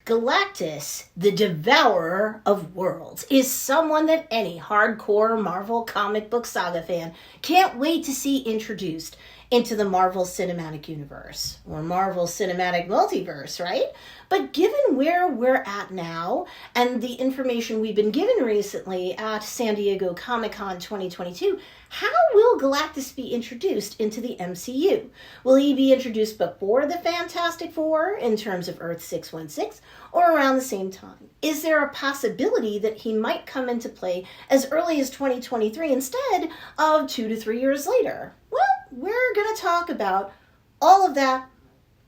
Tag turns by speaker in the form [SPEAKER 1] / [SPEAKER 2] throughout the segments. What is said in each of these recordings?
[SPEAKER 1] Galactus, the Devourer of Worlds, is someone that any hardcore Marvel comic book saga fan can't wait to see introduced into the Marvel Cinematic Universe, or Marvel Cinematic Multiverse, right? But given where we're at now, and the information we've been given recently at San Diego Comic-Con 2022, how will Galactus be introduced into the MCU? Will he be introduced before the Fantastic Four, in terms of Earth 616, or around the same time? Is there a possibility that he might come into play as early as 2023 instead of 2 to 3 years later? Well, we're going to talk about all of that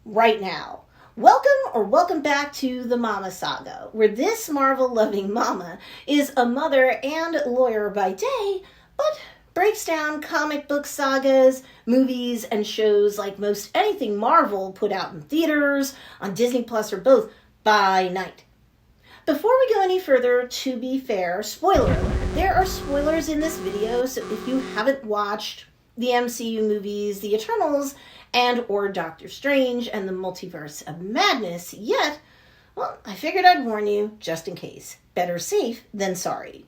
[SPEAKER 1] right now. Welcome back to the Mama Saga, where this Marvel-loving mama is a mother and lawyer by day, but breaks down comic book sagas, movies, and shows like most anything Marvel put out in theaters, on Disney Plus, or both by night. Before we go any further, to be fair, spoiler alert, there are spoilers in this video, so if you haven't watched the MCU movies, The Eternals, and or Doctor Strange and the Multiverse of Madness yet, well, I figured I'd warn you just in case. Better safe than sorry.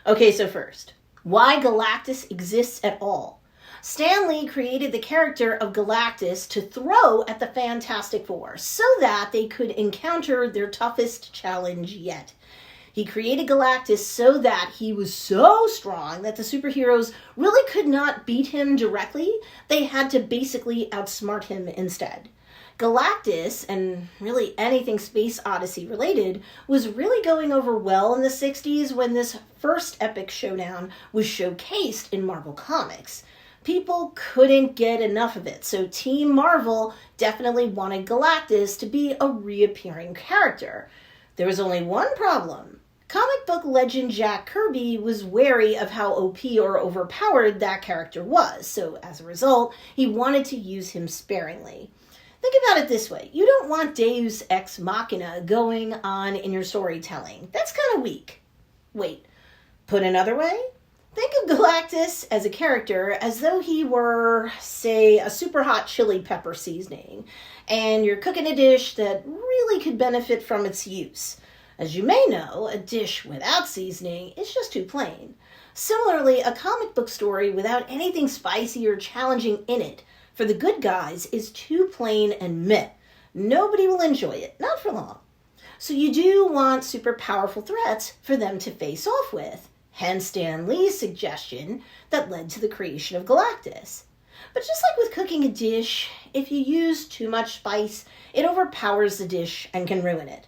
[SPEAKER 1] Okay, so first, why Galactus exists at all. Stan Lee created the character of Galactus to throw at the Fantastic Four so that they could encounter their toughest challenge yet. He created Galactus so that he was so strong that the superheroes really could not beat him directly. They had to basically outsmart him instead. Galactus, and really anything Space Odyssey related, was really going over well in the 60s when this first epic showdown was showcased in Marvel Comics. People couldn't get enough of it, so Team Marvel definitely wanted Galactus to be a reappearing character. There was only one problem. Comic book legend Jack Kirby was wary of how OP or overpowered that character was, so as a result, he wanted to use him sparingly. Think about it this way. You don't want Deus Ex Machina going on in your storytelling. That's kind of weak. Wait, put another way? Think of Galactus as a character as though he were, say, a super hot chili pepper seasoning, and you're cooking a dish that really could benefit from its use. As you may know, a dish without seasoning is just too plain. Similarly, a comic book story without anything spicy or challenging in it for the good guys is too plain and meh. Nobody will enjoy it, not for long. So you do want super powerful threats for them to face off with, hence Stan Lee's suggestion that led to the creation of Galactus. But just like with cooking a dish, if you use too much spice, it overpowers the dish and can ruin it.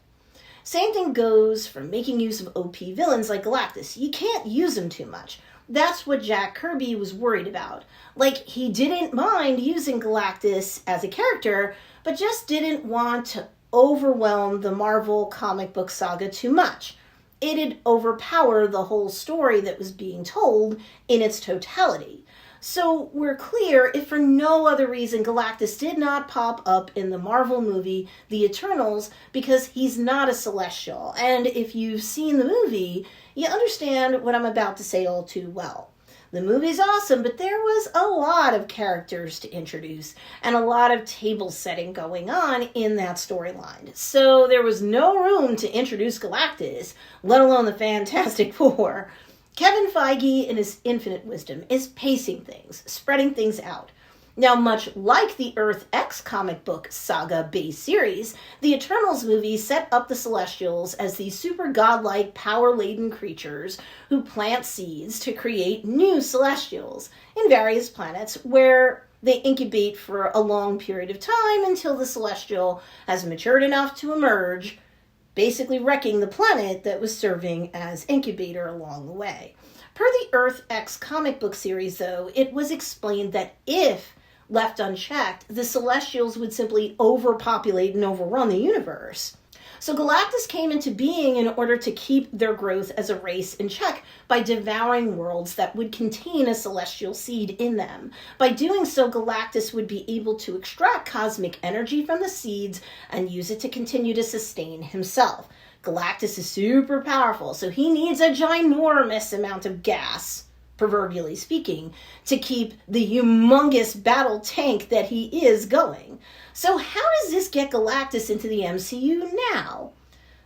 [SPEAKER 1] Same thing goes for making use of OP villains like Galactus. You can't use them too much. That's what Jack Kirby was worried about. Like, he didn't mind using Galactus as a character, but just didn't want to overwhelm the Marvel comic book saga too much. It'd overpower the whole story that was being told in its totality. So we're clear, if for no other reason, Galactus did not pop up in the Marvel movie, The Eternals, because he's not a Celestial. And if you've seen the movie, you understand what I'm about to say all too well. The movie's awesome, but there was a lot of characters to introduce and a lot of table setting going on in that storyline. So there was no room to introduce Galactus, let alone the Fantastic Four. Kevin Feige, in his infinite wisdom, is pacing things, spreading things out. Now, much like the Earth X comic book saga-based series, the Eternals movie set up the Celestials as these super godlike, power-laden creatures who plant seeds to create new Celestials in various planets where they incubate for a long period of time until the Celestial has matured enough to emerge, basically wrecking the planet that was serving as incubator along the way. Per the Earth X comic book series, though, it was explained that if left unchecked, the Celestials would simply overpopulate and overrun the universe. So Galactus came into being in order to keep their growth as a race in check by devouring worlds that would contain a celestial seed in them. By doing so, Galactus would be able to extract cosmic energy from the seeds and use it to continue to sustain himself. Galactus is super powerful, so he needs a ginormous amount of gas, proverbially speaking, to keep the humongous battle tank that he is going. So how does this get Galactus into the MCU now?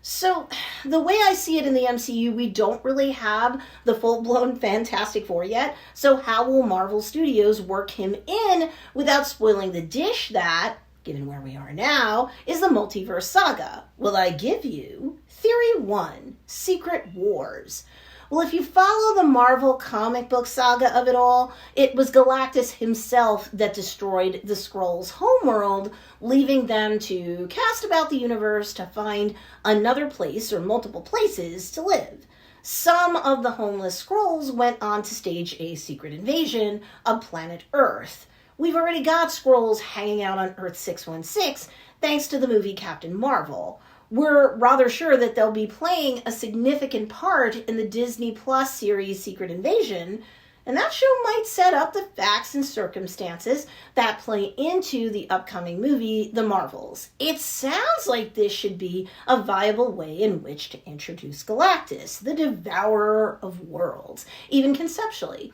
[SPEAKER 1] So, the way I see it in the MCU, we don't really have the full-blown Fantastic Four yet, so how will Marvel Studios work him in without spoiling the dish that, given where we are now, is the multiverse saga? Will I give you Theory 1, Secret Wars? Well, if you follow the Marvel comic book saga of it all, it was Galactus himself that destroyed the Skrulls' homeworld, leaving them to cast about the universe to find another place or multiple places to live. Some of the homeless Skrulls went on to stage a secret invasion of planet Earth. We've already got Skrulls hanging out on Earth 616 thanks to the movie Captain Marvel. We're rather sure that they'll be playing a significant part in the Disney Plus series Secret Invasion, and that show might set up the facts and circumstances that play into the upcoming movie, The Marvels. It sounds like this should be a viable way in which to introduce Galactus, the devourer of worlds, even conceptually.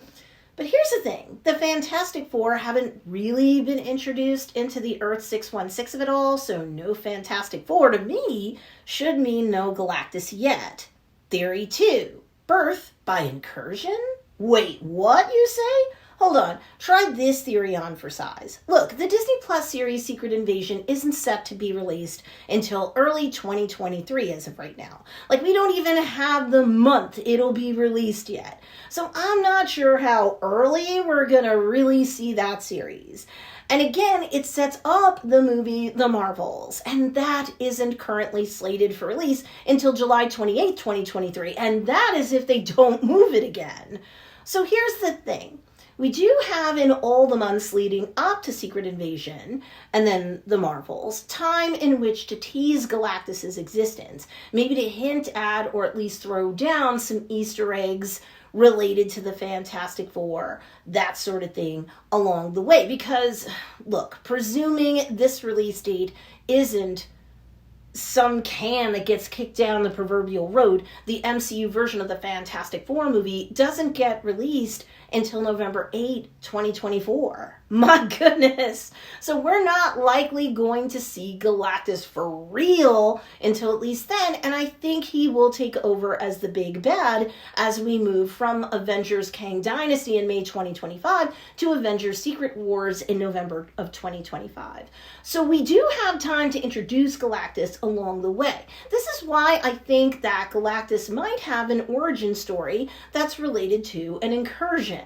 [SPEAKER 1] But here's the thing, the Fantastic Four haven't really been introduced into the Earth 616 of it all, so no Fantastic Four to me should mean no Galactus yet. Theory 2, birth by incursion? Wait, what, you say? Hold on, try this theory on for size. Look, the Disney Plus series Secret Invasion isn't set to be released until early 2023 as of right now. Like, we don't even have the month it'll be released yet. So I'm not sure how early we're gonna really see that series. And again, it sets up the movie The Marvels, and that isn't currently slated for release until July 28, 2023, and that is if they don't move it again. So here's the thing. We do have in all the months leading up to Secret Invasion, and then The Marvels, time in which to tease Galactus' existence, maybe to hint at or at least throw down some Easter eggs related to the Fantastic Four, that sort of thing along the way. Because, look, presuming this release date isn't some can that gets kicked down the proverbial road, the MCU version of the Fantastic Four movie doesn't get released until November 8, 2024. My goodness. So we're not likely going to see Galactus for real until at least then, and I think he will take over as the big bad as we move from Avengers Kang Dynasty in May 2025 to Avengers Secret Wars in November of 2025. So we do have time to introduce Galactus along the way. This is why I think that Galactus might have an origin story that's related to an incursion.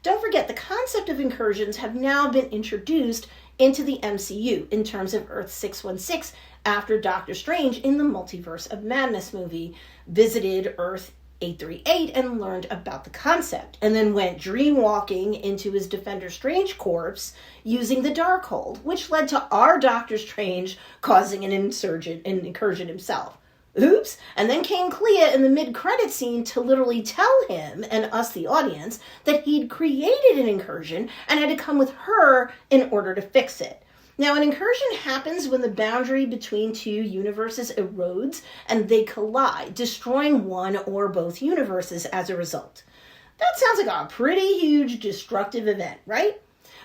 [SPEAKER 1] Don't forget, the concept of incursions have now been introduced into the MCU in terms of Earth 616 after Doctor Strange in the Multiverse of Madness movie visited Earth 838 and learned about the concept, and then went dreamwalking into his Defender Strange corpse using the Darkhold, which led to our Doctor Strange causing an incursion himself. Oops. And then came Clea in the mid-credit scene to literally tell him, and us the audience, that he'd created an incursion and had to come with her in order to fix it. Now, an incursion happens when the boundary between two universes erodes and they collide, destroying one or both universes as a result. That sounds like a pretty huge destructive event, right?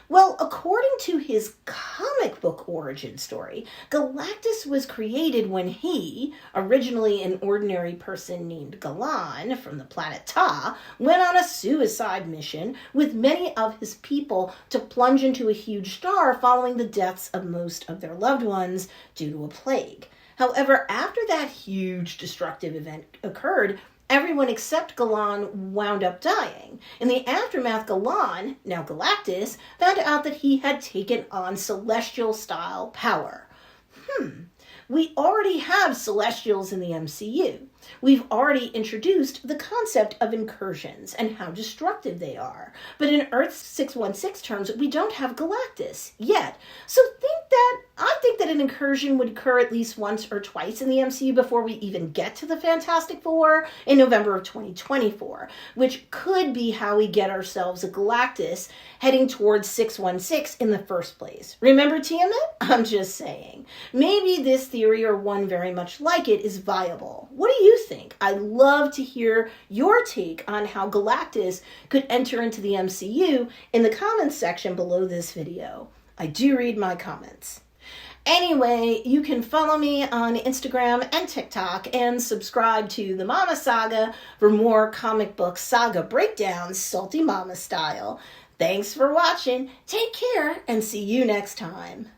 [SPEAKER 1] Well, according to his comic book origin story, Galactus was created when he, originally an ordinary person named Galan from the planet Ta, went on a suicide mission with many of his people to plunge into a huge star following the deaths of most of their loved ones due to a plague. However, after that huge destructive event occurred, everyone except Galan wound up dying. In the aftermath, Galan, now Galactus, found out that he had taken on celestial-style power. We already have Celestials in the MCU. We've already introduced the concept of incursions and how destructive they are. But in Earth 616 terms, we don't have Galactus yet. So I think that an incursion would occur at least once or twice in the MCU before we even get to the Fantastic Four in November of 2024, which could be how we get ourselves a Galactus heading towards 616 in the first place. Remember Tiamat? I'm just saying. Maybe this theory, or one very much like it, is viable. What do you think? I'd love to hear your take on how Galactus could enter into the MCU in the comments section below this video. I do read my comments. Anyway, you can follow me on Instagram and TikTok and subscribe to the Mama Saga for more comic book saga breakdowns, Salty Mama style. Thanks for watching, take care, and see you next time.